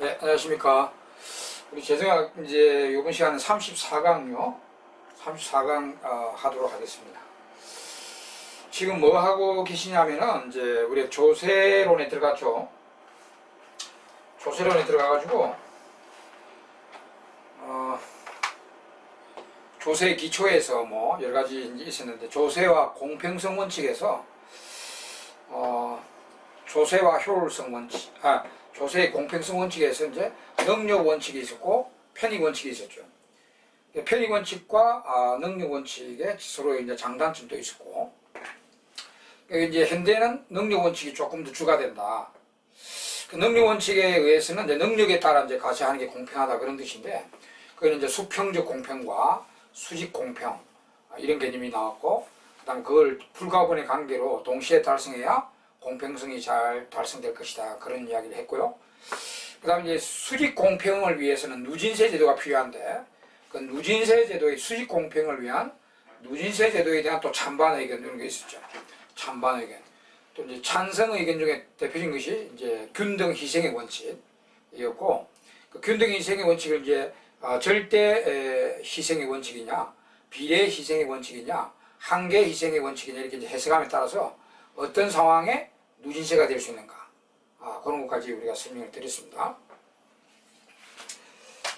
네, 안녕하십니까. 우리 재성학 이제 이번 시간은 34강요. 34강 하도록 하겠습니다. 지금 뭐 하고 계시냐면은 이제 우리 조세론에 들어갔죠. 조세론에 들어가가지고 조세 기초에서 뭐 여러 가지 있었는데 조세와 공평성 원칙에서 조세와 효율성 원칙, 조세의 공평성 원칙에서 이제 능력 원칙이 있었고 편익 원칙이 있었죠. 편익 원칙과 능력 원칙에 서로 이제 장단점도 있었고, 이제 현대는 능력 원칙이 조금 더 주가 된다. 그 능력 원칙에 의해서는 이제 능력에 따라 이제 가시하는 게 공평하다 그런 뜻인데, 그건 이제 수평적 공평과 수직 공평 이런 개념이 나왔고, 그다음 그걸 불가분의 관계로 동시에 달성해야 공평성이 잘 달성될 것이다 그런 이야기를 했고요. 그 다음에 이제 수직 공평을 위해서는 누진세 제도가 필요한데, 그 누진세 제도의 수직 공평을 위한 누진세 제도에 대한 또 찬반 의견 이런 게 있었죠. 찬반 의견. 또 이제 찬성 의견 중에 대표적인 것이 이제 균등 희생의 원칙이었고, 그 균등 희생의 원칙을 이제 절대 희생의 원칙이냐, 비례 희생의 원칙이냐, 한계 희생의 원칙이냐 이렇게 이제 해석함에 따라서 어떤 상황에 누진세가 될 수 있는가, 그런 것까지 우리가 설명을 드렸습니다.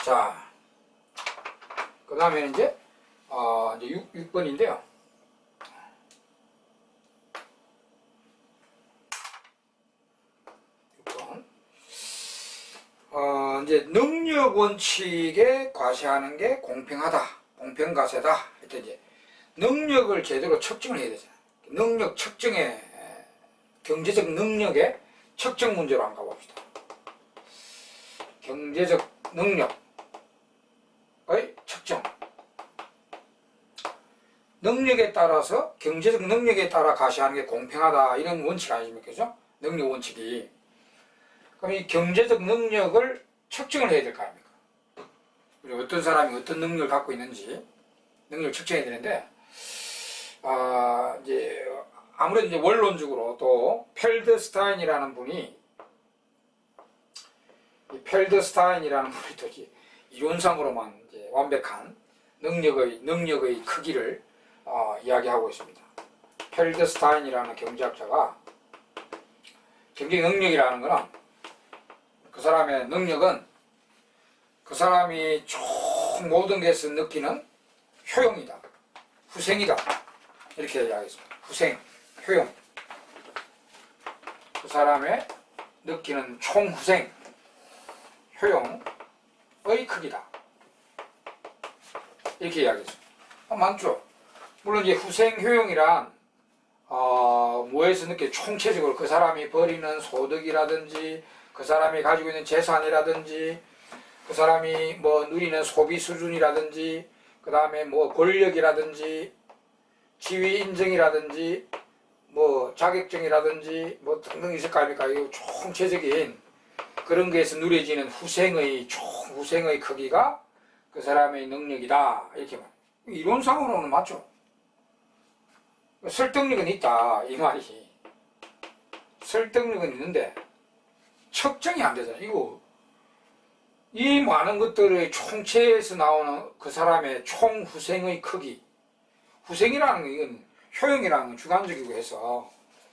자, 그 다음에 이제 6번인데요. 6번. 이제 능력 원칙에 과세하는 게 공평하다, 공평과세다. 이때 이제 능력을 제대로 측정을 해야 되잖아요. 능력 측정에, 경제적 능력의 측정 문제로 한번 가봅시다. 경제적 능력의 측정. 능력에 따라서, 경제적 능력에 따라 가시하는 게 공평하다 이런 원칙 아닙니까? 그죠? 능력 원칙이. 그럼 이 경제적 능력을 측정을 해야 될 거 아닙니까? 어떤 사람이 어떤 능력을 갖고 있는지 능력을 측정해야 되는데, 이제 아무래도 이제 원론적으로 또 펠드스타인이라는 분이 또 이론상으로만 이제 완벽한 능력의 크기를 이야기하고 있습니다. 펠드스타인이라는 경제학자가 경제 능력이라는 것은 그 사람의 능력은 그 사람이 총 모든 것을 느끼는 효용이다, 후생이다 이렇게 이야기했습니다. 후생, 효용. 그 사람의 느끼는 총후생, 효용의 크기다 이렇게 이야기했습니다. 많죠. 물론 이제 후생, 효용이란 뭐에서 느끼 총체적으로 그 사람이 벌이는 소득이라든지 그 사람이 가지고 있는 재산이라든지 그 사람이 뭐 누리는 소비 수준이라든지 그 다음에 뭐 권력이라든지 지위 인정이라든지 뭐 자격증이라든지 뭐 등등 있을 거 아닙니까? 이 총체적인 그런 거에서 누려지는 총후생의 크기가 그 사람의 능력이다 이렇게 말. 이론상으로는 맞죠. 설득력은 있다 이 말이지. 설득력은 있는데 측정이 안 되잖아. 이 많은 것들의 총체에서 나오는 그 사람의 총후생의 크기, 후생이라는 건 이건 효용이라는 건 주관적이고 해서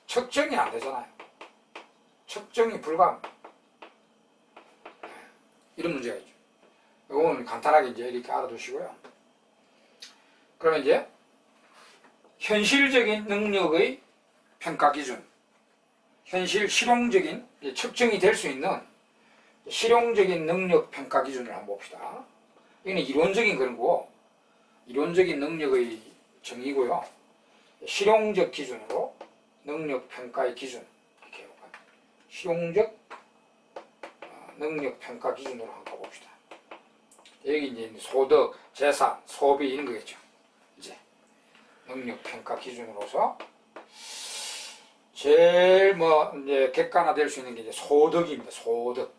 측정이 안 되잖아요. 측정이 불가합니다. 이런 문제가 있죠. 이건 간단하게 이제 이렇게 알아두시고요. 그러면 이제 현실적인 능력의 평가 기준, 실용적인 측정이 될 수 있는 실용적인 능력 평가 기준을 한번 봅시다. 이건 이론적인 그런 거고, 이론적인 능력의 정의고요. 실용적 기준으로 능력 평가의 기준 이렇게 해볼까요? 실용적 능력 평가 기준으로 한번 봅시다. 여기 이제 소득, 재산, 소비 이런 거겠죠. 이제 능력 평가 기준으로서 제일 뭐 이제 객관화될 수 있는 게 이제 소득입니다. 소득.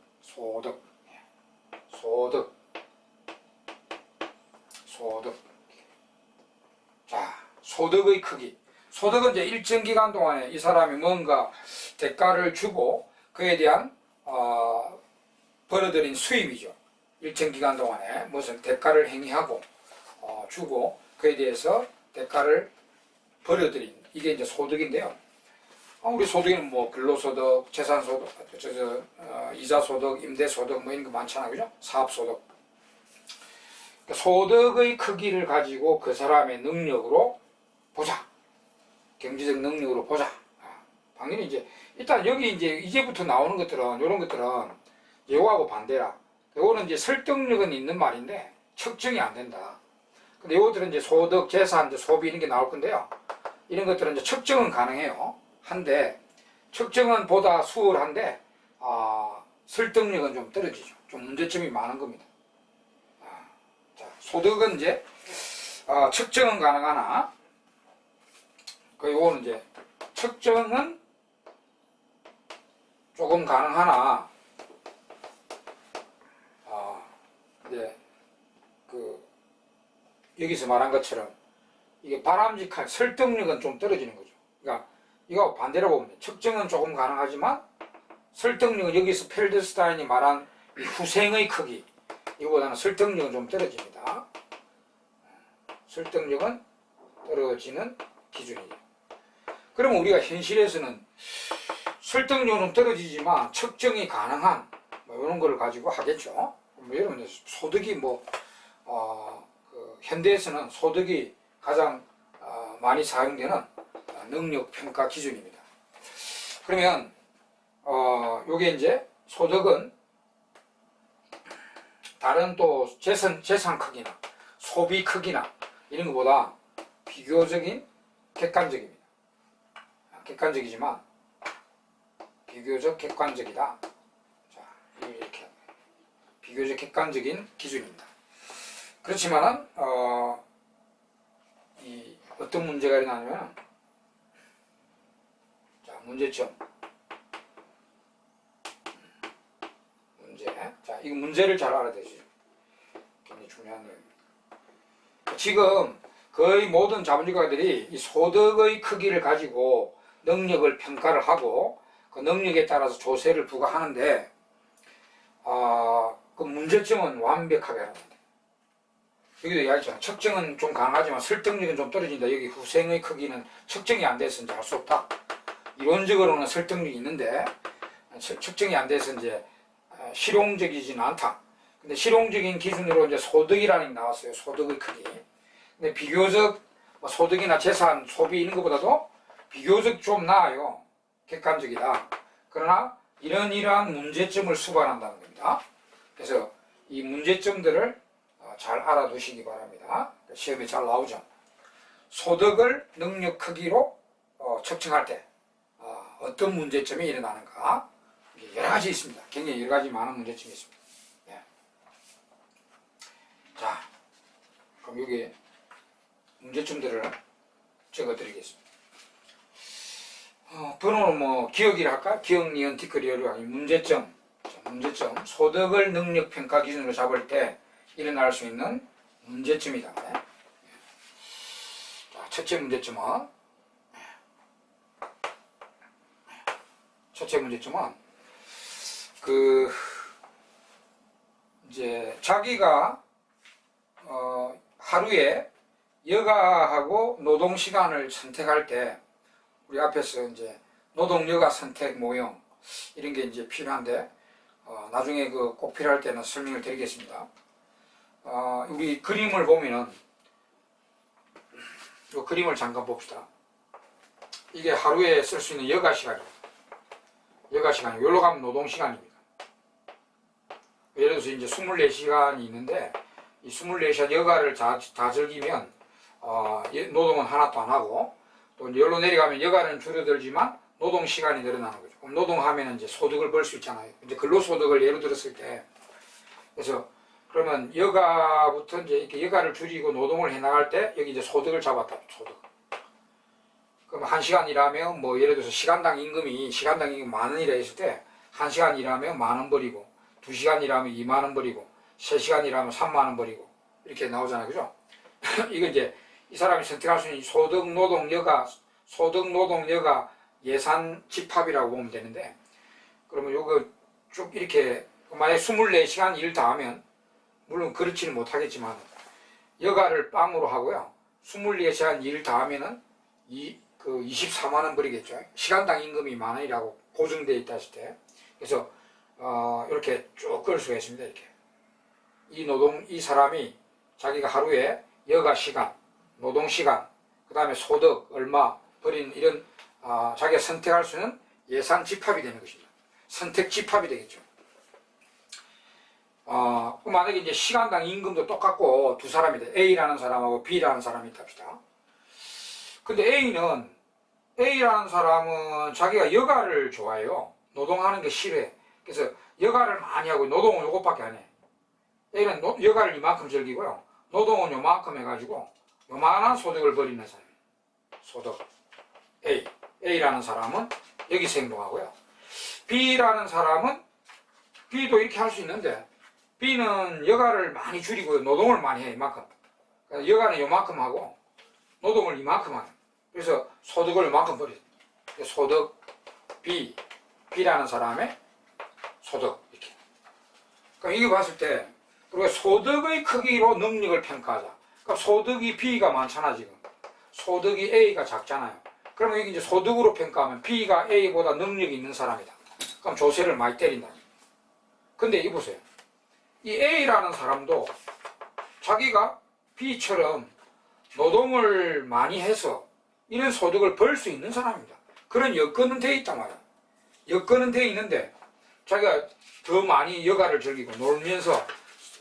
자, 소득의 크기. 소득은 이제 일정 기간 동안에 이 사람이 뭔가 대가를 주고 그에 대한 벌어들인 수입이죠. 일정 기간 동안에 무슨 대가를 행위하고 주고 그에 대해서 대가를 벌어들인 이게 이제 소득인데요. 우리 소득에는 뭐 근로소득, 재산소득, 이자소득, 임대소득 뭐 이런 거 많잖아요. 그죠? 사업소득. 그러니까 소득의 크기를 가지고 그 사람의 능력으로 보자. 경제적 능력으로 보자. 당연히 이제 일단 여기 이제부터 나오는 것들은 이런 것들은 요거하고 반대라. 요거는 이제 설득력은 있는 말인데 측정이 안 된다. 근데 요것들은 이제 소득, 재산, 소비 이런 게 나올 건데요. 이런 것들은 이제 측정은 가능해요. 한데 측정은 보다 수월한데 설득력은 좀 떨어지죠. 좀 문제점이 많은 겁니다. 자, 소득은 이제 측정은 가능하나 요거는 이제 측정은 조금 가능하나 이제 여기서 말한 것처럼 이게 바람직한 설득력은 좀 떨어지는 거죠. 그러니까 이거 반대로 보면 측정은 조금 가능하지만 설득력은 여기서 펠드스타인이 말한 이 후생의 크기 이거보다는 설득력은 좀 떨어집니다. 설득력은 떨어지는 기준이죠. 그러면 우리가 현실에서는 설득력은 떨어지지만 측정이 가능한 이런 걸 가지고 하겠죠. 여러분 소득이 현대에서는 소득이 가장 많이 사용되는 능력 평가 기준입니다. 그러면 요게 이제 소득은 다른 또 재산 크기나 소비 크기나 이런 것보다 비교적인 객관적입니다. 객관적이지만 비교적 객관적이다. 자, 이렇게 비교적 객관적인 기준입니다. 그렇지만은 어떤 문제가 일어나냐면 자, 문제점 문제. 자, 이 문제를 잘 알아야 되죠. 굉장히 중요한 내용입니다. 지금 거의 모든 자본주의가들이 이 소득의 크기를 가지고 능력을 평가를 하고 그 능력에 따라서 조세를 부과하는데 그 문제점은 완벽하게 하는 겁니다. 여기도 이야기했잖아요. 측정은 좀 가능하지만 설득력은 좀 떨어진다. 여기 후생의 크기는 측정이 안 돼서 이제 할 수 없다. 이론적으로는 설득력이 있는데 측정이 안 돼서 이제 실용적이지는 않다. 근데 실용적인 기준으로 이제 소득이라는 게 나왔어요. 소득의 크기. 근데 비교적 소득이나 재산, 소비 이런 것보다도 비교적 좀 나아요. 객관적이다. 그러나 이러한 문제점을 수반한다는 겁니다. 그래서 이 문제점들을 잘 알아두시기 바랍니다. 시험에 잘 나오죠. 소득을 능력 크기로 측정할 때 어떤 문제점이 일어나는가 여러 가지 있습니다. 굉장히 여러 가지 많은 문제점이 있습니다. 예. 자, 그럼 여기 문제점들을 적어드리겠습니다. 번호는 기억이라 할까? 기억, 니은, 티끌, 여류, 문제점. 자, 문제점. 소득을 능력 평가 기준으로 잡을 때 일어날 수 있는 문제점이다. 네. 자, 첫째 문제점은 이제 자기가 하루에 여가하고 노동 시간을 선택할 때 우리 앞에서 이제 노동 여가 선택 모형 이런 게 이제 필요한데 나중에 꼭 필요할 때는 설명을 드리겠습니다. 우리 그림을 보면은 이 그림을 잠깐 봅시다. 이게 하루에 쓸 수 있는 여가 시간입니다. 여가 시간이 여기로 가면 노동 시간입니다. 예를 들어서 이제 24시간이 있는데 이 24시간 여가를 다 즐기면 노동은 하나도 안 하고 또 이제 여기로 내려가면 여가는 줄어들지만 노동 시간이 늘어나는 거죠. 그럼 노동하면 이제 소득을 벌 수 있잖아요. 이제 근로소득을 예로 들었을 때 그래서 그러면 여가부터 이제 이렇게 여가를 줄이고 노동을 해 나갈 때 여기 이제 소득을 잡았다. 소득. 그럼 1시간 일하면 예를 들어서 시간당 임금이 만 원이라 했을 때 1시간 일하면 만 원 벌이고 2시간 일하면 2만 원 벌이고 3시간 일하면 3만 원 벌이고 이렇게 나오잖아요. 그죠? 이건 이제 이 사람이 선택할 수 있는 소득 노동 여가 예산 집합이라고 보면 되는데 그러면 요거 쭉 이렇게 만약에 24시간 일 다 하면, 물론 그렇지는 못하겠지만, 여가를 빵으로 하고요. 24시간 일 다 하면은, 24만원 벌이겠죠. 시간당 임금이 만 원이라고 고정되어 있다 했을 때. 그래서, 이렇게 쭉 끌 수가 있습니다. 이렇게. 이 사람이 자기가 하루에 여가 시간, 노동 시간, 그 다음에 소득, 얼마 벌이는 이런, 자기가 선택할 수 있는 예산 집합이 되는 것입니다. 선택 집합이 되겠죠. 만약에 이제 시간당 임금도 똑같고 두 사람이 돼. A라는 사람하고 B라는 사람이 있다 합시다. 근데 A라는 사람은 자기가 여가를 좋아해요. 노동하는 게 싫어해. 그래서 여가를 많이 하고 노동은 요것밖에 안 해. A는 여가를 이만큼 즐기고요. 노동은 요만큼 해가지고 요만한 소득을 벌이는 사람이에요. 소득. A라는 사람은 여기서 행동하고요. B라는 사람은 B도 이렇게 할 수 있는데 B는 여가를 많이 줄이고 노동을 많이 해. 이만큼. 그러니까 여가는 요만큼 하고 노동을 이만큼 하는. 그래서 소득을 이만큼 벌여요. 소득 B라는 사람의 소득 이렇게. 그러니까 이거 봤을 때 우리가 소득의 크기로 능력을 평가하자. 그러니까 소득이 B가 많잖아 지금. 소득이 A가 작잖아요. 그러면 이게 이제 소득으로 평가하면 B가 A보다 능력이 있는 사람이다. 그럼 조세를 많이 때린다. 근데 이 보세요. 이 A라는 사람도 자기가 B처럼 노동을 많이 해서 이런 소득을 벌 수 있는 사람입니다. 그런 여건은 돼 있단 말이야. 여건은 돼 있는데 자기가 더 많이 여가를 즐기고 놀면서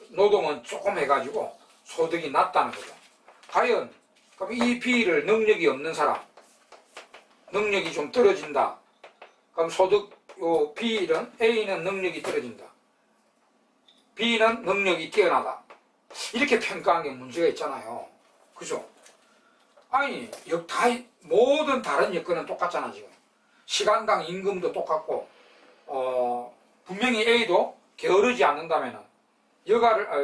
노동은 조금 해가지고 소득이 낮다는 거죠. 과연 그럼 이 B를 능력이 없는 사람, 능력이 좀 떨어진다. 그럼 소득 B는 A는 능력이 떨어진다. B는 능력이 뛰어나다. 이렇게 평가한 게 문제가 있잖아요. 그죠? 아니, 모든 다른 여건은 똑같잖아, 지금. 시간당 임금도 똑같고, 분명히 A도 게으르지 않는다면은,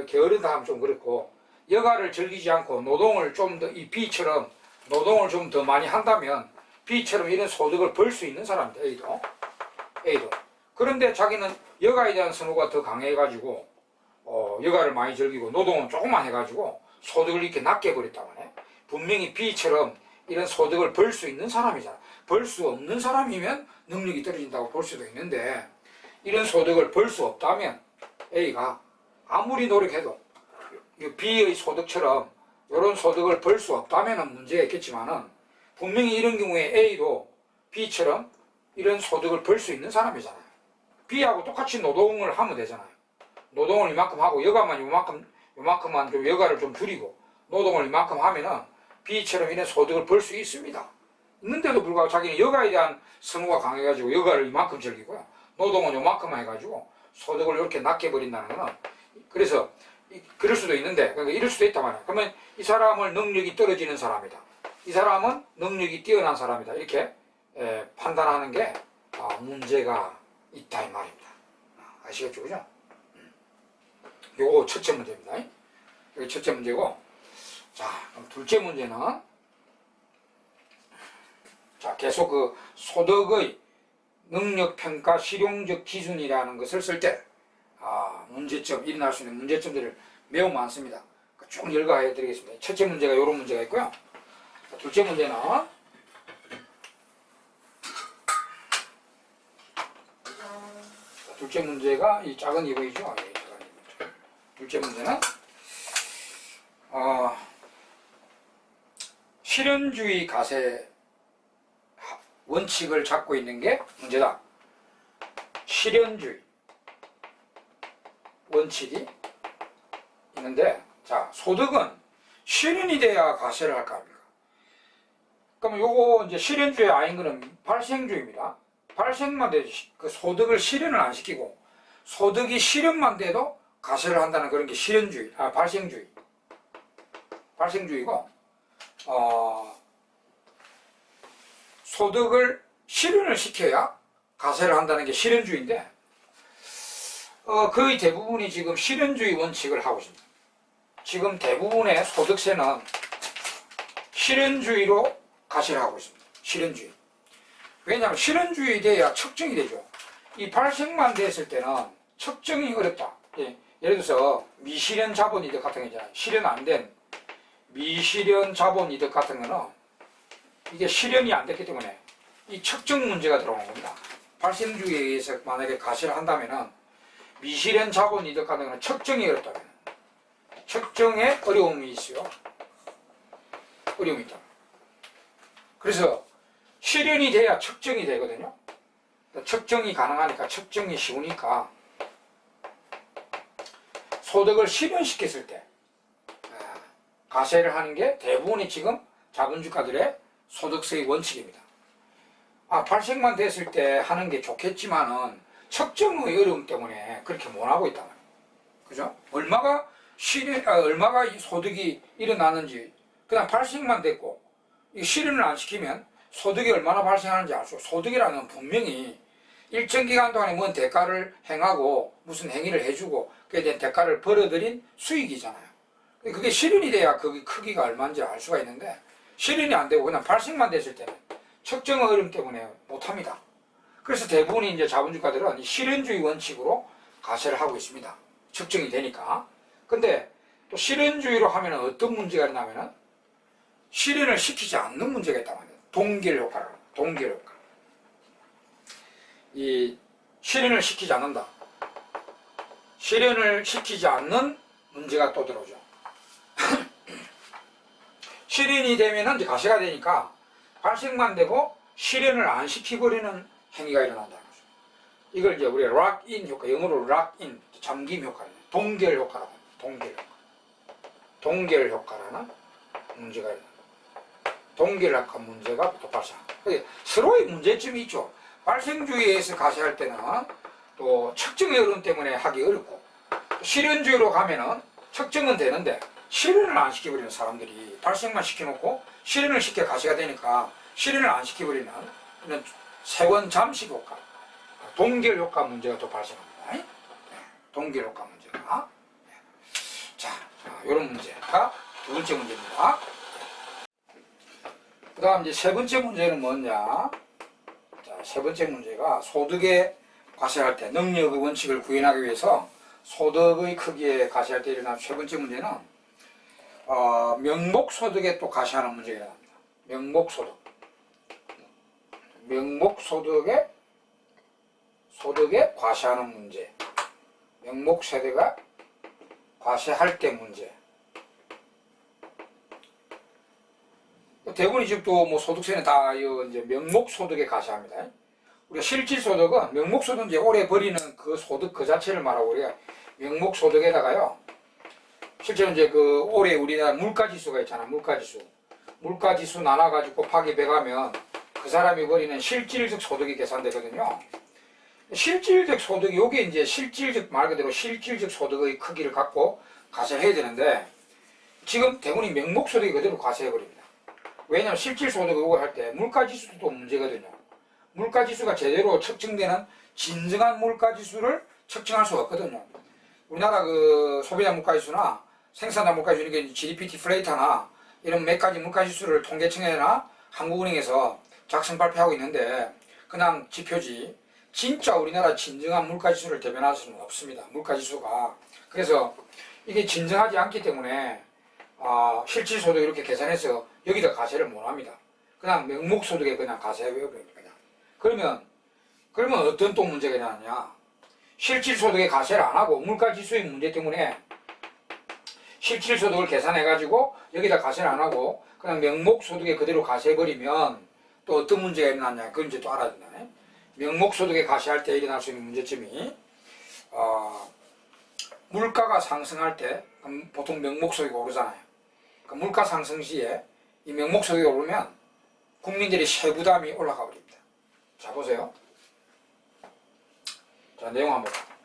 게으르다 하면 좀 그렇고, 여가를 즐기지 않고 노동을 좀 더, 이 B처럼 노동을 좀 더 많이 한다면, B처럼 이런 소득을 벌 수 있는 사람입니다, A도. 그런데 자기는 여가에 대한 선호가 더 강해가지고, 여가를 많이 즐기고 노동은 조금만 해가지고 소득을 이렇게 낮게 해버렸단 말이에요. 분명히 B처럼 이런 소득을 벌 수 있는 사람이잖아. 벌 수 없는 사람이면 능력이 떨어진다고 볼 수도 있는데 이런 소득을 벌 수 없다면 A가 아무리 노력해도 B의 소득처럼 이런 소득을 벌 수 없다면 문제가 있겠지만은 분명히 이런 경우에 A도 B처럼 이런 소득을 벌 수 있는 사람이잖아요. B하고 똑같이 노동을 하면 되잖아요. 노동을 이만큼 하고 여가만 요만큼만 좀 여가를 좀 줄이고 노동을 이만큼 하면은 B처럼 이런 소득을 벌 수 있습니다. 있는데도 불구하고 자기는 여가에 대한 선호가 강해가지고 여가를 이만큼 즐기고요. 노동은 요만큼만 해가지고 소득을 이렇게 낮게 버린다는 거는 그래서 그럴 수도 있는데 그러니까 이럴 수도 있단 말이에요. 그러면 이 사람을 능력이 떨어지는 사람이다. 이 사람은 능력이 뛰어난 사람이다. 이렇게 판단하는 게 문제가 있다 이 말입니다. 아시겠죠? 그죠? 요거 첫째 문제입니다. 여기 첫째 문제고, 자, 그럼 둘째 문제는, 자, 계속 그 소득의 능력평가 실용적 기준이라는 것을 쓸 때, 문제점, 일어날 수 있는 문제점들을 매우 많습니다. 쭉 열거해 드리겠습니다. 첫째 문제가 요런 문제가 있고요. 자, 둘째 문제는, 둘째 문제가 이 작은 이거이죠. 둘째 문제는 실현주의 가세 원칙을 잡고 있는 게 문제다. 실현주의 원칙이 있는데, 자, 소득은 실현이 돼야 가세를 할까 합니까? 그러면 요거 이제 실현주의 아닌 거는 발생주의입니다. 발생만 돼도 그 소득을 실현을 안 시키고 소득이 실현만 돼도 가세를 한다는 그런 게 실현주의, 발생주의고, 소득을 실현을 시켜야 가세를 한다는 게 실현주의인데, 거의 대부분이 지금 실현주의 원칙을 하고 있습니다. 지금 대부분의 소득세는 실현주의로 가세를 하고 있습니다. 실현주의. 왜냐하면 실현주의 돼야 측정이 되죠. 이 발생만 됐을 때는 측정이 어렵다. 예. 예를 들어서 미실현 자본이득 같은 거 있잖아요. 실현 안 된 미실현 자본이득 같은 거는 이게 실현이 안 됐기 때문에 이 측정 문제가 들어오는 겁니다. 발생주의에 의해서 만약에 가시를 한다면은 미실현 자본이득 같은 거는 측정이 어렵다면 측정에 어려움이 있어요. 어려움이 있다. 그래서 실현이 돼야 측정이 되거든요. 측정이 가능하니까 측정이 쉬우니까 소득을 실현시켰을 때 가세를 하는 게 대부분이 지금 자본주가들의 소득세의 원칙입니다. 발생만 됐을 때 하는 게 좋겠지만은 측정의 어려움 때문에 그렇게 못하고 있단 말이에요. 그죠? 얼마가 이 소득이 일어나는지 그냥 발생만 됐고 이 실현을 안 시키면 소득이 얼마나 발생하는지 알 수 없어요. 소득이라는 건 분명히 일정 기간 동안에 뭔 대가를 행하고 무슨 행위를 해주고 그에 대한 대가를 벌어들인 수익이잖아요. 그게 실현이 돼야 그 크기가 얼마인지 알 수가 있는데 실현이 안 되고 그냥 발생만 됐을 때는 측정 어려움 때문에 못합니다. 그래서 대부분이 이제 자본주가들은 이 실현주의 원칙으로 가세를 하고 있습니다. 측정이 되니까. 근데 또 실현주의로 하면 어떤 문제가 있냐면은 실현을 시키지 않는 문제가 있단 말이에요. 동결 효과라고. 동결 효과. 이 실현을 시키지 않는다. 실현을 시키지 않는 문제가 또 들어오죠. 실현이 되면은 이제 가세가 되니까 발생만 되고 실현을 안 시키버리는 행위가 일어난다는 거죠. 이걸 이제 우리가 락인 효과, 영어로 락인, 잠김 효과입니다. 동결 효과라고 합니다. 동결 효과. 동결 효과라는 문제가 일어납니다. 동결 효과 문제가 또 발생합니다. 서로의 문제점이 있죠. 발생주의에서 가세할 때는 또 측정의 어려움 때문에 하기 어렵고 실현주의로 가면은 측정은 되는데 실현을 안 시켜버리는 사람들이 발생만 시켜놓고 실현을 시켜 가세가 되니까 실현을 안 시켜버리는 이런 세원 잠식 효과, 동결 효과 문제가 또 발생합니다. 동결 효과 문제가. 자, 이런 문제가 두 번째 문제입니다. 그 다음 이제 세 번째 문제는 뭐냐? 자, 세 번째 문제가 소득에 과세할 때 능력의 원칙을 구현하기 위해서 소득의 크기에 과세할 때 일어나는 세 번째 문제는 명목소득에 또 과세하는 문제가 일어납니다. 명목소득. 소득에 과세하는 문제. 명목소득에 과세할 때 문제. 대부분 지금 또 뭐 소득세는 다 이제 명목소득에 과세합니다. 우리가 실질소득은 명목소득은 이제 오래 버리는 그 소득 그 자체를 말하고 우리가 명목소득에다가요. 실제로 이제 그 올해 우리나라 물가지수가 있잖아. 물가지수 나눠가지고 곱하기 100하면 그 사람이 벌이는 실질적 소득이 계산되거든요. 실질적 소득이 요게 이제 말 그대로 실질적 소득의 크기를 갖고 과세를 해야 되는데 지금 대부분이 명목소득이 그대로 과세해버립니다. 왜냐하면 실질소득 요거 할 때 물가지수도 또 문제거든요. 물가지수가 제대로 측정되는 진정한 물가지수를 측정할 수가 없거든요. 우리나라 그 소비자 물가지수나 생산자 물가지수, 이게 GDP 디플레이터나 이런 몇 가지 물가지수를 통계청이나 한국은행에서 작성 발표하고 있는데 그냥 지표지 진짜 우리나라 진정한 물가지수를 대변할 수는 없습니다. 물가지수가. 그래서 이게 진정하지 않기 때문에 실질소득 이렇게 계산해서 여기다 과세를 못합니다. 그냥 명목소득에 그냥 과세해버립니다. 그러면 어떤 또 문제가 일어나냐? 실질소득에 과세를 안 하고 물가지수의 문제 때문에 실질소득을 계산해가지고 여기다 과세를 안 하고 그냥 명목소득에 그대로 과세해버리면 또 어떤 문제가 일어나냐? 그건 이제 또 알아야 된다. 명목소득에 과세할 때 일어날 수 있는 문제점이 물가가 상승할 때 보통 명목소득이 오르잖아요. 그러니까 물가 상승 시에 이 명목소득이 오르면 국민들이 세부담이 올라가 버립니다. 자, 보세요. 자, 내용 한번 볼까요?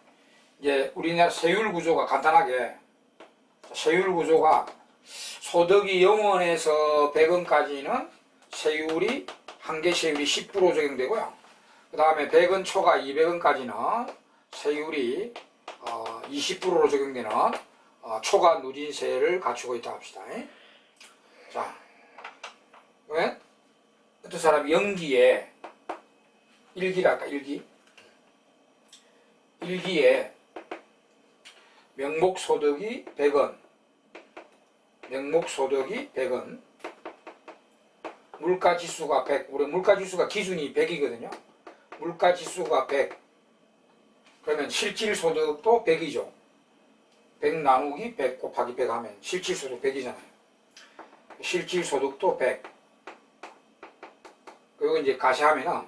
이제 우리나라 세율 구조가 간단하게 세율 구조가 소득이 0원에서 100원까지는 세율이 한계 세율이 10% 적용되고요. 그 다음에 100원 초과 200원까지는 세율이 20%로 적용되는 초과 누진세를 갖추고 있다 합시다. 자, 왜? 어떤 사람이 연기에 1기랄까 1기에 명목소득이 100원, 명목소득이 100원, 물가지수가 100, 우리 물가지수가 기준이 100이거든요. 물가지수가 100, 그러면 실질소득도 100이죠. 100 나누기 100 곱하기 100 하면 실질소득 100이잖아요. 실질소득도 100. 그리고 이제 가시하면은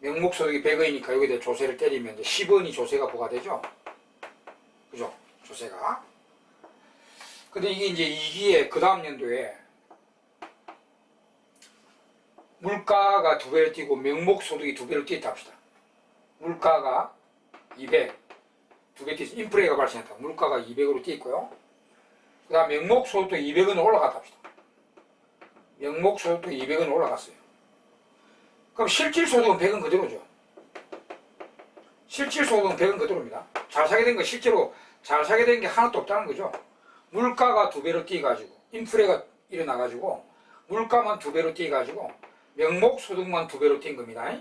명목소득이 100원이니까 여기다 조세를 때리면 이제 10원이 조세가 부과되죠. 그죠? 조세가. 근데 이게 이제 2기에 그 다음 연도에 물가가 2배로 뛰고 명목소득이 2배로 뛰었다 합시다. 물가가 200, 2배 뛰었어. 인플레이가 발생했다. 물가가 200으로 뛰었고요. 그 다음 명목소득도 200원 올라갔다 합시다. 명목소득도 200원 올라갔어요. 그럼 실질소득은 100원 그대로죠. 실질소득은 100원 그대로입니다. 잘 사게 된 거 실제로 잘 사게 된 게 하나도 없다는 거죠. 물가가 2배로 뛰어가지고 인플레가 일어나가지고 물가만 2배로 뛰어가지고 명목소득만 2배로 뛴 겁니다.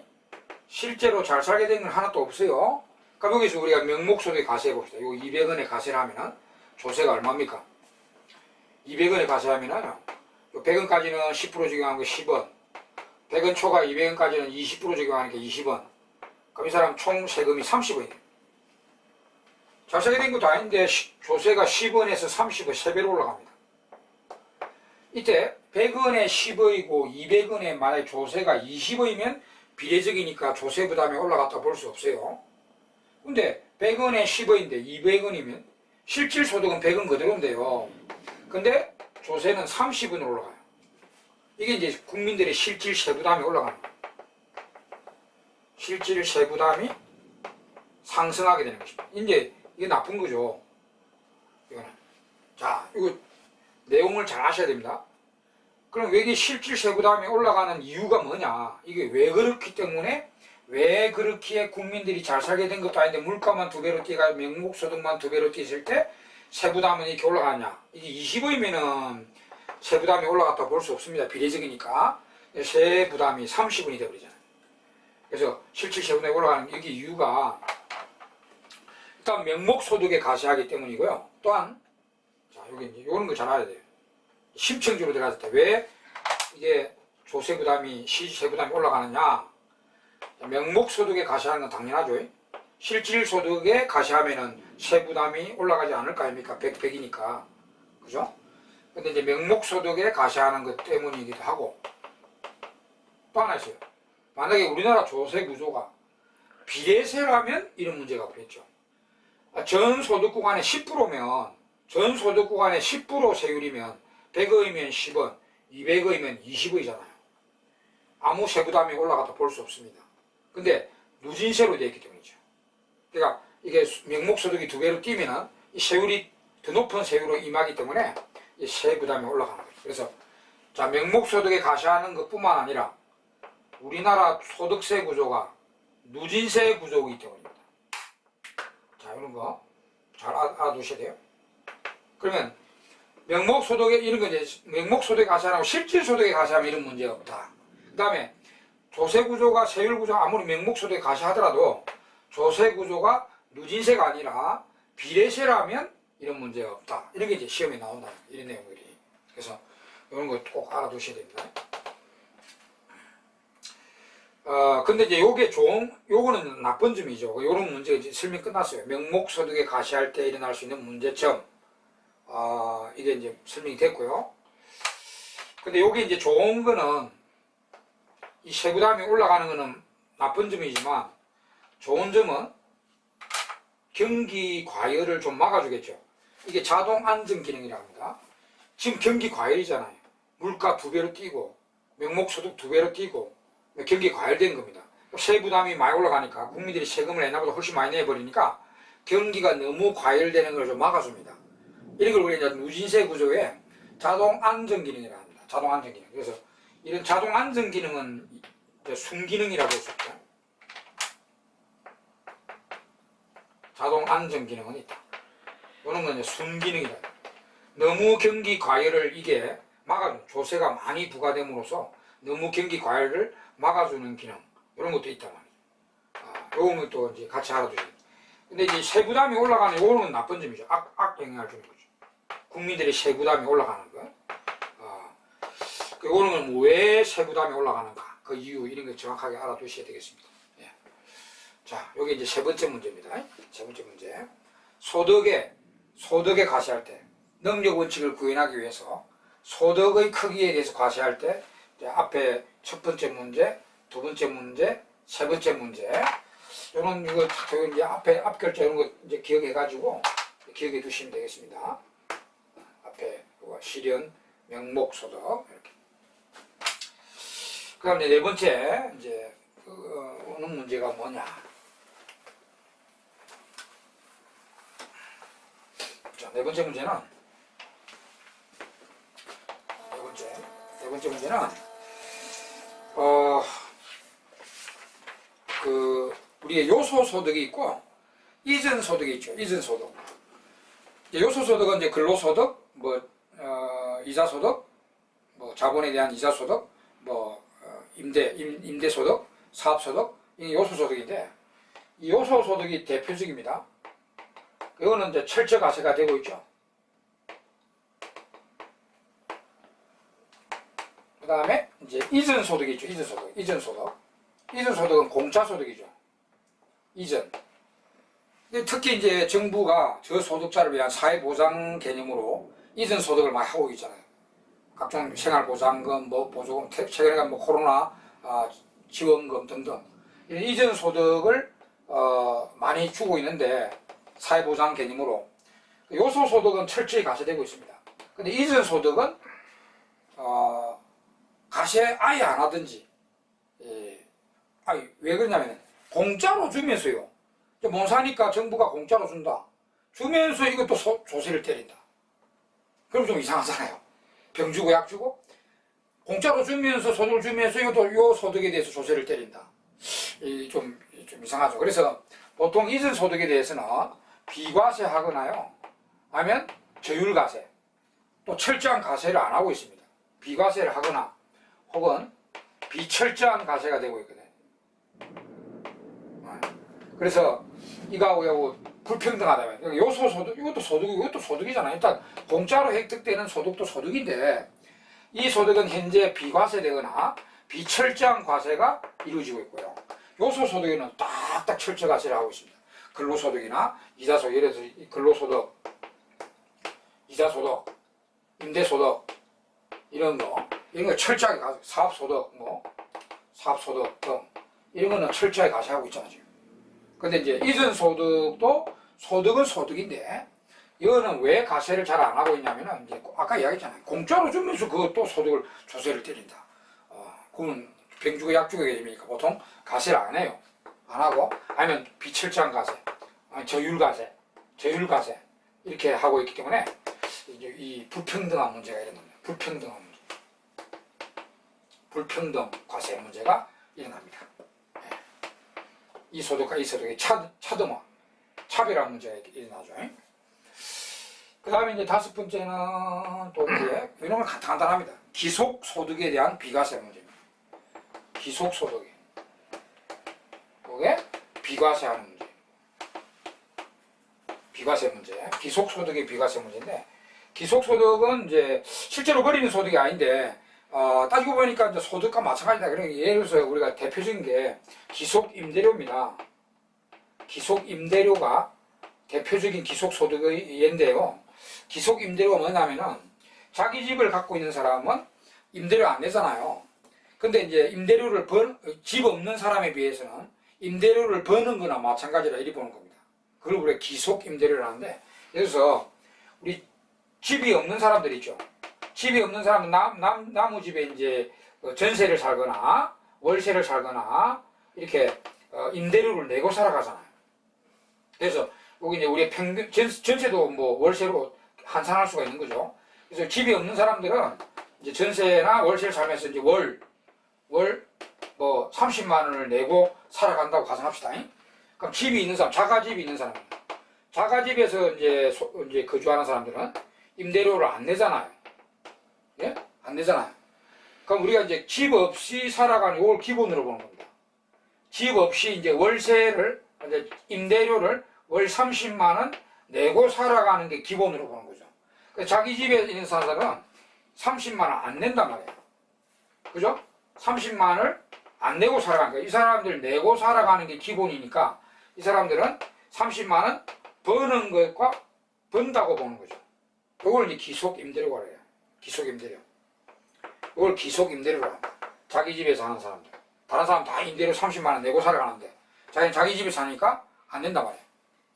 실제로 잘 살게 된 건 하나도 없어요. 그럼 여기서 우리가 명목소득 가세해 봅시다. 이거 200원에 가세를 하면은 조세가 얼마입니까? 200원에 가세하면은 100원까지는 10% 적용하는 거 10원, 100원 초과 200원까지는 20% 적용하니까 20원. 그럼 이 사람 총 세금이 30원이에요. 잘 살게 된 것도 아닌데 조세가 10원에서 30원 3배로 올라갑니다. 이때 100원에 10원이고 200원에 만약에 조세가 20원이면 비례적이니까 조세 부담이 올라갔다 볼 수 없어요. 근데 100원에 10원인데 200원이면 실질소득은 100원 그대로인데요. 근데 조세는 30원으로 올라가요. 이게 이제 국민들의 실질 세부담이 올라가는 거예요. 실질 세부담이 상승하게 되는 것입니다. 이제 이게 나쁜 거죠. 이거는. 자, 이거 내용을 잘 아셔야 됩니다. 그럼 왜 이게 실질 세부담이 올라가는 이유가 뭐냐? 이게 왜 그렇기 때문에 왜 그렇기에 국민들이 잘 살게 된 것도 아닌데 물가만 2배로 뛰어가 명목소득만 2배로 뛰었을 때 세부담은 이렇게 올라가냐? 이게 20원이면은 세부담이 올라갔다 볼 수 없습니다. 비례적이니까 세부담이 30원이 되어버리잖아요. 그래서 실질 세부담이 올라가는 여기 이유가 일단 명목소득에 가세하기 때문이고요. 또한 자 여기 이제 이런 거 잘 알아야 돼요. 심층적으로 들어갔을 때 왜 이게 조세부담이 시세부담이 올라가느냐? 명목소득에 가세하는 건 당연하죠. 실질소득에 가세하면은 세부담이 올라가지 않을 거 아닙니까? 100이니까. 그죠? 근데 이제 명목소득에 가세하는 것 때문이기도 하고 또 하나 있어요. 만약에 우리나라 조세 구조가 비례세라면 이런 문제가 없겠죠. 전 소득 구간의 10%면 전 소득 구간의 10% 세율이면 100원이면 10원, 200원이면 20원이잖아요. 아무 세부담이 올라갔다 볼 수 없습니다. 근데 누진세로 되어 있기 때문이죠. 그러니까 이게 명목소득이 2배로 뛰면은 이 세율이 더 높은 세율로 임하기 때문에 이 세부담이 올라가는 거죠. 그래서 자 명목소득에 가세하는 것뿐만 아니라 우리나라 소득세 구조가 누진세 구조이기 때문입니다. 자 이런 거 잘 알아두셔야 돼요. 그러면 명목소득에 이런 거 이제 명목소득에 가세하고 실질소득에 가세하면 이런 문제가 없다. 그 다음에 조세구조가 세율구조가 아무리 명목소득에 가세하더라도 조세구조가 누진세가 아니라 비례세라면 이런 문제가 없다. 이런 게 이제 시험에 나온다. 이런 내용들이. 그래서 이런 거 꼭 알아두셔야 됩니다. 근데 이제 요게 요거는 나쁜 점이죠. 요런 문제가 이제 설명 끝났어요. 명목소득에 가세할 때 일어날 수 있는 문제점. 이게 이제 설명이 됐고요. 근데 요게 이제 좋은 거는 이 세부담이 올라가는 거는 나쁜 점이지만 좋은 점은 경기 과열을 좀 막아주겠죠. 이게 자동 안정 기능이라고 합니다. 지금 경기 과열이잖아요. 물가 2배로 뛰고 명목소득 2배로 뛰고 경기 과열된 겁니다. 세부담이 많이 올라가니까 국민들이 세금을 옛날보다 훨씬 많이 내버리니까 경기가 너무 과열되는 걸 좀 막아줍니다. 이런 걸 우리가 누진세 구조에 자동 안정 기능이라고 합니다. 자동 안정 기능. 그래서 이런 자동 안정 기능은 순기능이라고 할 수 있죠. 자동 안정 기능은 있다. 이런 건 순기능이다. 너무 경기 과열을 이게 막아주는 조세가 많이 부과됨으로써 너무 경기 과열을 막아주는 기능 이런 것도 있단 말이에요. 요거는 또 이제 같이 알아두셔야 돼요. 근데 이제 세부담이 올라가는 요거는 나쁜 점이죠. 악 영향을 주는 거죠. 국민들의 세부담이 올라가는 거. 요거는 왜 세부담이 올라가는가. 그 이유, 이런 거 정확하게 알아두셔야 되겠습니다. 예. 자, 요게 이제 세 번째 문제입니다. 세 번째 문제. 소득에 과세할 때, 능력 원칙을 구현하기 위해서 소득의 크기에 대해서 과세할 때, 이제 앞에 첫 번째 문제, 두 번째 문제, 세 번째 문제, 요런 이거 이제 앞에 앞글자 이런 거 이제 기억해가지고 기억해 두시면 되겠습니다. 앞에 실현, 명목, 소득 이렇게. 그다음 네 번째 이제 오는 문제가 뭐냐? 자, 네 번째 문제는 네 번째 문제는 우리의 요소소득이 있고 이전소득이 있죠. 이전소득. 요소소득은 이제 근로소득, 이자소득, 자본에 대한 이자소득, 임대소득, 사업소득, 이게 요소소득인데 이 요소소득이 대표적입니다. 이거는 이제 철저과세가 되고 있죠. 그 다음에 이제 이전소득이 있죠. 이전소득은 공짜소득이죠. 이전. 특히 이제 정부가 저소득자를 위한 사회보장 개념으로 이전소득을 많이 하고 있잖아요. 각종 생활보장금, 보조금, 최근에 코로나 지원금 등등 이전소득을 많이 주고 있는데 사회보장 개념으로 요소소득은 철저히 과세되고 있습니다. 근데 이전소득은 과세 아예 안 하든지 왜 그러냐면 공짜로 주면서요. 못 사니까 정부가 공짜로 준다. 주면서 이것도 조세를 때린다. 그럼 좀 이상하잖아요. 병 주고 약 주고 공짜로 주면서 소득을 주면서 이것도 요 소득에 대해서 조세를 때린다. 좀 이상하죠. 그래서 보통 이전 소득에 대해서는 비과세하거나요. 아니면 저율과세, 또 철저한 과세를 안 하고 있습니다. 비과세를 하거나 혹은 비철저한 과세가 되고 있거든요. 그래서 이거하고 불평등하다면 요소소득, 이것도 소득이잖아요. 일단 공짜로 획득되는 소득도 소득인데 이 소득은 현재 비과세되거나 비철저한 과세가 이루어지고 있고요. 요소소득에는 딱딱 철저 과세를 하고 있습니다. 근로소득이나 이자소득, 예를 들어서 근로소득, 이자소득, 임대소득 이런 거 철저하게 사업소득, 사업소득 등 이런 거는 철저하게 과세하고 있잖아요. 지금. 근데 이제 이전 소득도 소득은 소득인데 이거는 왜 과세를 잘 안 하고 있냐면은 이제 아까 이야기했잖아요. 공짜로 주면서 그것도 소득을 조세를 때린다. 그건 병 주고 약 주고 되니까 보통 과세를 안 해요. 안 하고 아니면 비철저한 과세, 저율과세 이렇게 하고 있기 때문에 이제 이 불평등한 문제가 일어납니다. 불평등 과세 문제가 일어납니다. 이 소득과 이 소득의 차등화, 차별화 문제가 일어나죠. 그 다음에 이제 다섯 번째는 또 이제 이런 건 간단합니다. 기속소득에 대한 비과세 문제입니다. 기속소득이 이게 비과세하는 문제. 비과세 문제. 기속소득의 비과세 문제인데 기속소득은 이제 실제로 벌이는 소득이 아닌데 따지고 보니까 이제 소득과 마찬가지다. 그러니까 예를 들어서 우리가 대표적인 게 기속임대료입니다. 기속임대료가 대표적인 기속소득의 예인데요. 기속임대료가 뭐냐면은 자기 집을 갖고 있는 사람은 임대료 안 내잖아요. 근데 이제 임대료를 집 없는 사람에 비해서는 임대료를 버는 거나 마찬가지라 이리 보는 겁니다. 그걸 우리가 기속임대료를 하는데, 그래서 우리 집이 없는 사람들 있죠. 집이 없는 사람은 나무 집에 이제 전세를 살거나 월세를 살거나 이렇게 임대료를 내고 살아가잖아요. 그래서 여기 이제 우리의 평균 전세도 월세로 환산할 수가 있는 거죠. 그래서 집이 없는 사람들은 이제 전세나 월세를 살면서 이제 월 30만 원을 내고 살아간다고 가정합시다. 그럼 집이 있는 사람, 자가집이 있는 사람, 자가집에서 이제 거주하는 사람들은 임대료를 안 내잖아요. 예? 안 내잖아요. 그럼 우리가 이제 집 없이 살아가는 이걸 기본으로 보는 겁니다. 집 없이 이제 월세를, 이제 임대료를 월 30만 원 내고 살아가는 게 기본으로 보는 거죠. 자기 집에 있는 사람들은 30만 원 안 낸단 말이에요. 그죠? 30만 원을 안 내고 살아가는 거예요. 이 사람들 내고 살아가는 게 기본이니까 이 사람들은 30만 원 버는 것과 번다고 보는 거죠. 이걸 이제 기속임대료라고 해요. 기속임대료. 이걸 기속임대료라고 합니다. 자기 집에 사는 사람들. 다른 사람 다 임대료 30만 원 내고 살아가는데 자기는 자기 집에 사니까 안 된단 말이에요.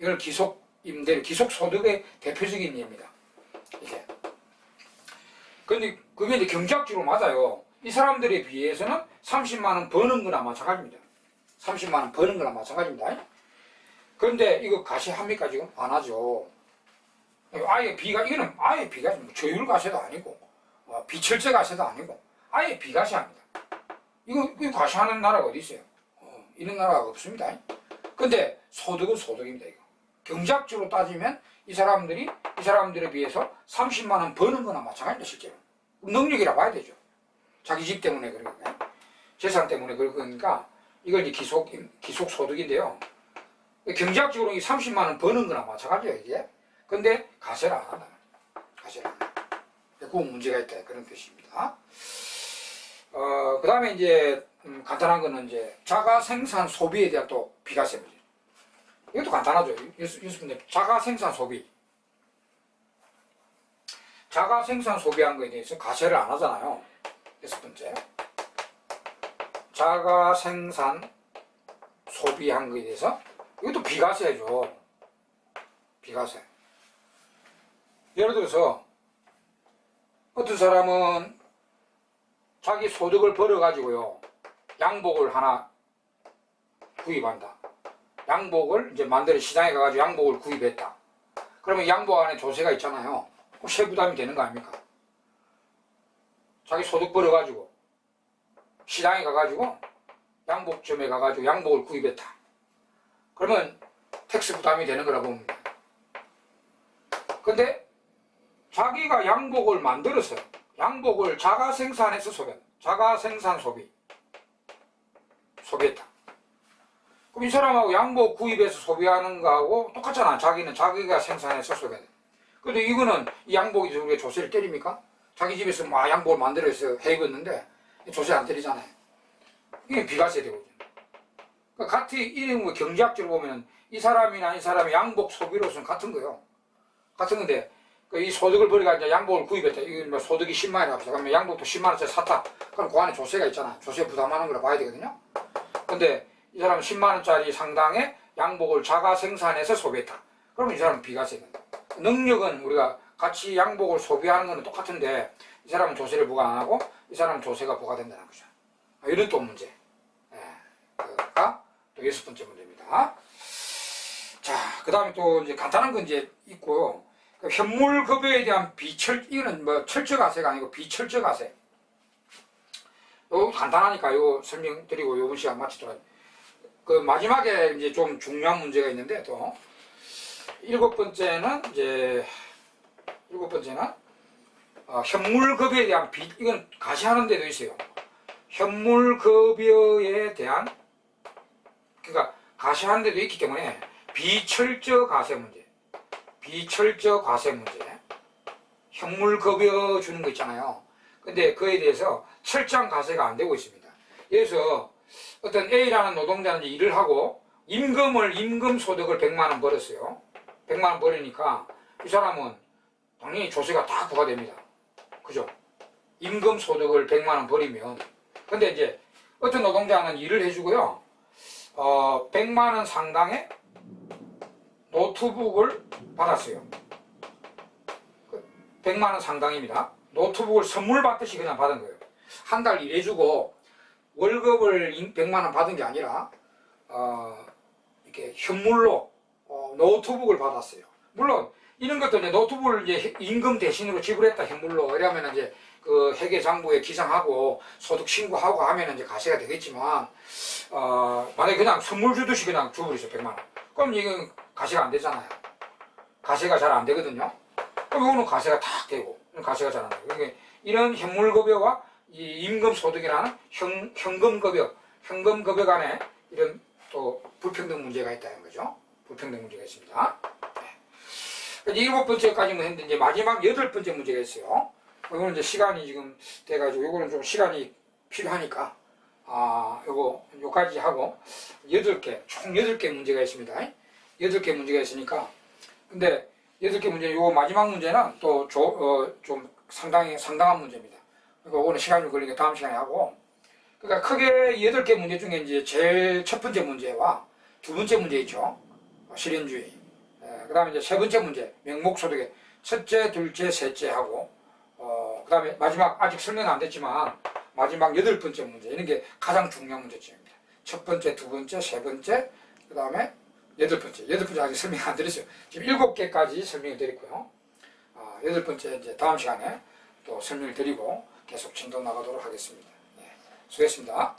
이걸 기속임대료, 기속소득의 대표적인 예입니다. 이게. 근데 그게 이제 경제학적으로 맞아요. 이 사람들에 비해서는 30만 원 버는 거나 마찬가지입니다. 30만 원 버는 거나 마찬가지입니다. 그런데 이거 가시합니까 지금? 안 하죠. 아예 이거는 아예 비과세, 조율 과세도 아니고, 비철제 과세도 아니고, 아예 비과세합니다. 이거 과세하는 나라가 어디 있어요? 이런 나라가 없습니다. 근데 소득은 소득입니다, 이거. 경제학적으로 따지면 이 사람들에 비해서 30만 원 버는 거나 마찬가지입니다, 실제로. 능력이라 봐야 되죠. 자기 집 때문에 그러니까. 재산 때문에 그러니까, 이걸 이제 기속소득인데요. 경제학적으로 이 30만 원 버는 거나 마찬가지예요, 이게. 근데 가세를 안 한다. 가세를 안 한다. 그 문제가 있다. 그런 뜻입니다. 그 다음에 이제, 간단한 거는 이제, 자가 생산 소비에 대한 또 비과세 문제. 이것도 간단하죠. 유수분들. 자가 생산 소비. 자가 생산 소비한 거에 대해서 가세를 안 하잖아요. 6번째. 자가 생산 소비한 거에 대해서 이것도 비과세죠. 비과세. 예를 들어서 어떤 사람은 자기 소득을 벌어가지고요, 양복을 하나 구입한다. 양복을 이제 만들어 시장에 가가지고 양복을 구입했다. 그러면 양복 안에 조세가 있잖아요. 그럼 세부담이 되는 거 아닙니까? 자기 소득 벌어가지고 시장에 가가지고 양복점에 가가지고 양복을 구입했다. 그러면 텍스 부담이 되는 거라 봅니다. 근데 자기가 양복을 만들어서 양복을 자가 생산해서 자가 생산 소비했다. 그럼 이 사람하고 양복 구입해서 소비하는 거하고 똑같잖아. 자기는 자기가 생산해서 소비한다. 근데 이거는 이 양복이 우리가 조세를 때립니까? 자기 집에서 막 양복을 만들어서 해 입었는데 조세 안 때리잖아요. 이게 비과세 되거든요. 그러니까 같은 이런 경제학적으로 보면 이 사람이나 이 사람의 양복 소비로서는 같은 거예요. 같은 건데 이 소득을 벌이가 이제 양복을 구입했다. 이거 뭐 소득이 10만 원이라고 합시다. 그러면 양복도 10만 원짜리 샀다. 그럼 그 안에 조세가 있잖아요. 조세 부담하는 거라 봐야 되거든요. 근데 이 사람은 10만 원짜리 상당의 양복을 자가 생산해서 소비했다. 그러면 이 사람은 비과세가 된다. 능력은 우리가 같이 양복을 소비하는 거는 똑같은데 이 사람은 조세를 부과 안 하고 이 사람은 조세가 부과된다는 거죠. 이런 또 문제. 그가 또 6번째 문제입니다. 자, 그 다음에 또 이제 간단한 건 이제 있고요. 현물급여에 대한 이거는 뭐 철저과세가 아니고 비철저과세. 이거 간단하니까 이거 설명드리고 이번 시간 마치도록. 그 마지막에 이제 좀 중요한 문제가 있는데 또 7번째는 이제 현물급여에 대한 이건 가시하는 데도 있어요. 현물급여에 대한 그러니까 가시하는 데도 있기 때문에 비철저과세 문제. 현물급여 주는 거 있잖아요. 근데 그에 대해서 철저한 과세가 안 되고 있습니다. 그래서 어떤 A라는 노동자는 일을 하고 임금소득을 100만 원 벌었어요. 100만 원 벌으니까 이 사람은 당연히 조세가 다 부과됩니다. 그죠? 임금소득을 100만 원 벌이면. 근데 이제 어떤 노동자는 일을 해주고요. 100만 원 상당의 노트북을 받았어요. 100만 원 상당입니다. 노트북을 선물 받듯이 그냥 받은 거예요. 한 달 일해주고 월급을 100만 원 받은 게 아니라 이렇게 현물로 노트북을 받았어요. 물론 이런 것도 이제 노트북을 이제 임금 대신으로 지불했다 현물로 이러면 이제 그 회계장부에 기상하고 소득 신고하고 하면 이제 가세가 되겠지만 만약에 그냥 선물 주듯이 그냥 줘버리죠 100만 원. 그럼 이건 가세가 안 되잖아요. 가세가 잘 안 되거든요. 그럼 이거는 가세가 탁 되고 가세가 잘 안 돼요. 그러니까 이런 현물급여와 이 임금소득이라는 현금급여 간에 이런 또 불평등 문제가 있다는 거죠. 불평등 문제가 있습니다. 네. 이제 7번째까지는 했는데 이제 마지막 8번째 문제가 있어요. 이거는 이제 시간이 지금 돼가지고 이거는 좀 시간이 필요하니까 요까지 하고 8개, 총 8개 문제가 있습니다. 8개 문제가 있으니까 근데 8개 문제는 요 마지막 문제는 또 좀 상당한 문제입니다. 그러니까 이거는 시간이 좀 걸리니까 다음 시간에 하고 그러니까 크게 8개 문제 중에 이제 제일 첫 번째 문제와 두 번째 문제 있죠. 실현주의. 그 다음에 이제 세 번째 문제, 명목소득의 첫째, 둘째, 셋째 하고, 그 다음에 마지막, 아직 설명 안 됐지만, 마지막 8번째 문제. 이런 게 가장 중요한 문제점입니다. 첫 번째, 두 번째, 세 번째, 그 다음에 8번째. 8번째 아직 설명 안 드렸어요. 지금 7개까지 설명을 드렸고요. 8번째 이제 다음 시간에 또 설명을 드리고 계속 진도 나가도록 하겠습니다. 네, 수고했습니다.